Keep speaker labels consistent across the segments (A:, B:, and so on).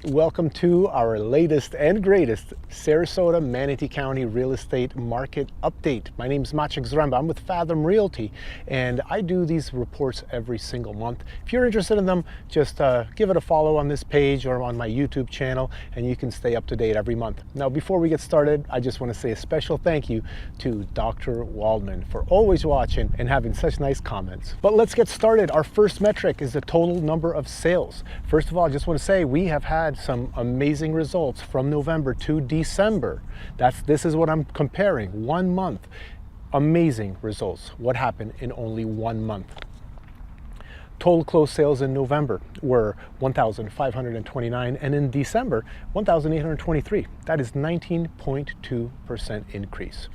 A: Welcome to our latest and greatest Sarasota, Manatee County real estate market update. My name is Maciek Zaremba. I'm with Fathom Realty, and I do these reports every single month. If you're interested in them, just give it a follow on this page or on my YouTube channel, and you can stay up to date every month. Now, before we get started, I just want to say a special thank you to Dr. Waldman for always watching and having such nice comments. But let's get started. Our first metric is the total number of sales. First of all, I just want to say we have had some amazing results from November to December. This is what I'm comparing. 1 month. Amazing results. What happened in only 1 month? Total closed sales in November were 1,529, and in December, 1,823. That is 19.2% increase.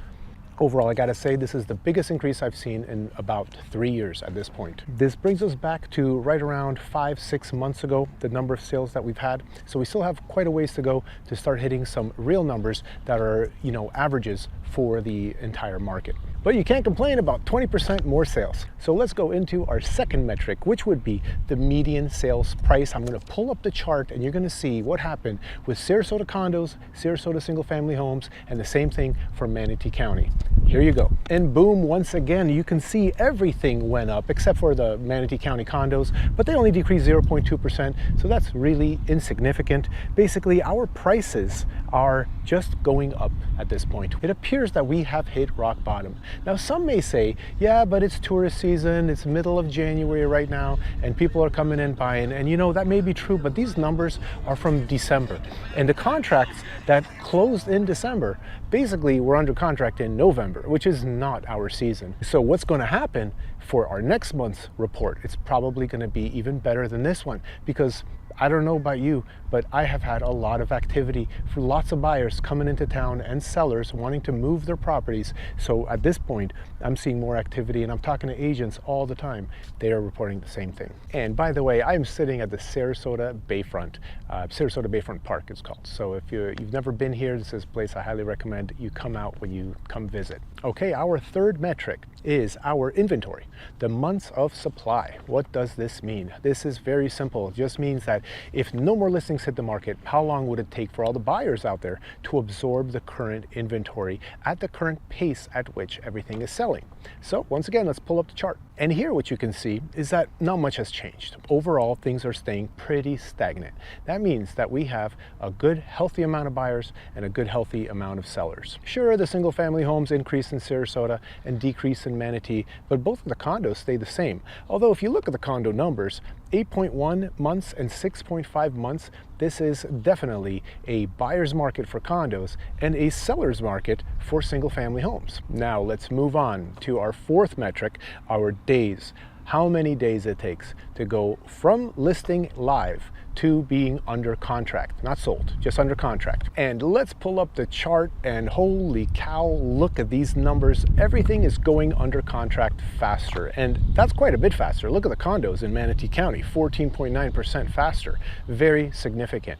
A: Overall, I gotta say, this is the biggest increase I've seen in about 3 years at this point. This brings us back to right around 5-6 months ago, the number of sales that we've had. So we still have quite a ways to go to start hitting some real numbers that are, averages for the entire market. But you can't complain about 20% more sales. So let's go into our second metric, which would be the median sales price. I'm gonna pull up the chart and you're gonna see what happened with Sarasota condos, Sarasota single family homes, and the same thing for Manatee County. Here you go. And boom, once again, you can see everything went up except for the Manatee County condos, but they only decreased 0.2%. So that's really insignificant. Basically, our prices are just going up at this point. It appears that we have hit rock bottom. Now, some may say, yeah, but it's tourist season, it's middle of January right now, and people are coming in buying, and that may be true, but these numbers are from December. And the contracts that closed in December basically were under contract in November, which is not our season. So what's going to happen for our next month's report? It's probably going to be even better than this one, because I don't know about you, but I have had a lot of activity for lots of buyers coming into town and sellers wanting to move their properties. So at this point, I'm seeing more activity, and I'm talking to agents all the time. They are reporting the same thing. And by the way, I'm sitting at the Sarasota Bayfront, Sarasota Bayfront Park it's called. So if you've never been here, this is a place I highly recommend you come out when you come visit. Okay, our third metric is our inventory, the months of supply. What does this mean? This is very simple. It just means that if no more listings hit the market, how long would it take for all the buyers out there to absorb the current inventory at the current pace at which everything is selling? So once again, let's pull up the chart. And here what you can see is that not much has changed. Overall, things are staying pretty stagnant. That means that we have a good, healthy amount of buyers and a good, healthy amount of sellers. Sure, the single family homes increase in Sarasota and decrease in Manatee, but both of the condos stay the same. Although if you look at the condo numbers, 8.1 months and 6.5 months, this is definitely a buyer's market for condos and a seller's market for single family homes. Now let's move on to our fourth metric, our days. How many days it takes to go from listing live to being under contract, not sold, just under contract. And let's pull up the chart, and holy cow, look at these numbers. Everything is going under contract faster, and that's quite a bit faster. Look at the condos in Manatee County, 14.9% faster, very significant.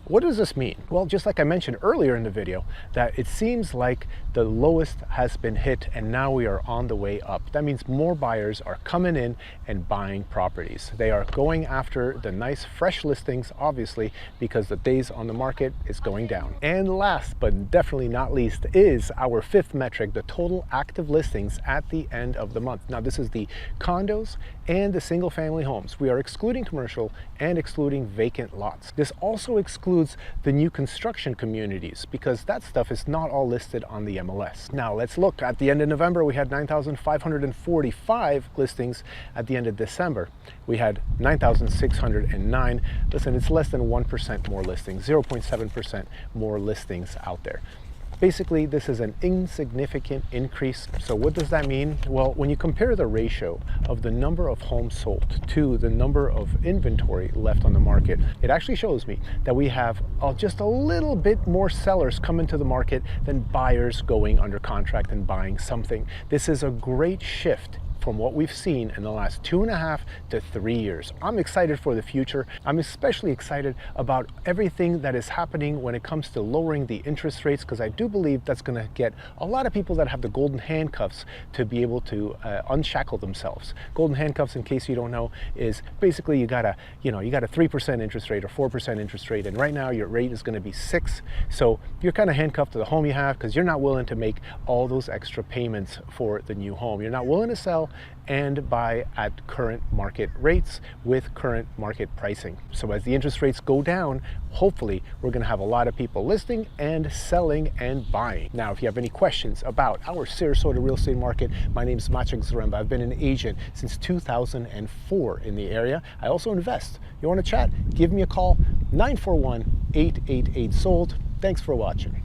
A: What does this mean? Well, just like I mentioned earlier in the video, that it seems like the lowest has been hit and now we are on the way up. That means more buyers are coming in and buying properties. They are going after the nice fresh listings, obviously, because the days on the market is going down. And last but definitely not least is our fifth metric, the total active listings at the end of the month. Now this is the condos and the single family homes. We are excluding commercial and excluding vacant lots. This also excludes the new construction communities because that stuff is not all listed on the MLS. Now let's look. At the end of November, we had 9,545 listings. At the end of December, we had 9,609. Listen, it's less than 1% more listings, 0.7% more listings out there. Basically, this is an insignificant increase. So what does that mean? Well, when you compare the ratio of the number of homes sold to the number of inventory left on the market, it actually shows me that we have just a little bit more sellers coming to the market than buyers going under contract and buying something. This is a great shift from what we've seen in the last 2.5 to 3 years. I'm excited for the future. I'm especially excited about everything that is happening when it comes to lowering the interest rates, because I do believe that's going to get a lot of people that have the golden handcuffs to be able to unshackle themselves. Golden handcuffs, in case you don't know, is basically you got a 3% interest rate or 4% interest rate, and right now your rate is going to be 6. So you're kind of handcuffed to the home you have because you're not willing to make all those extra payments for the new home. You're not willing to sell and buy at current market rates with current market pricing. So as the interest rates go down, hopefully we're going to have a lot of people listing and selling and buying. Now, if you have any questions about our Sarasota real estate market, my name is Maciek Zaremba. I've been an agent since 2004 in the area. I also invest. You want to chat? Give me a call, 941-888-SOLD. Thanks for watching.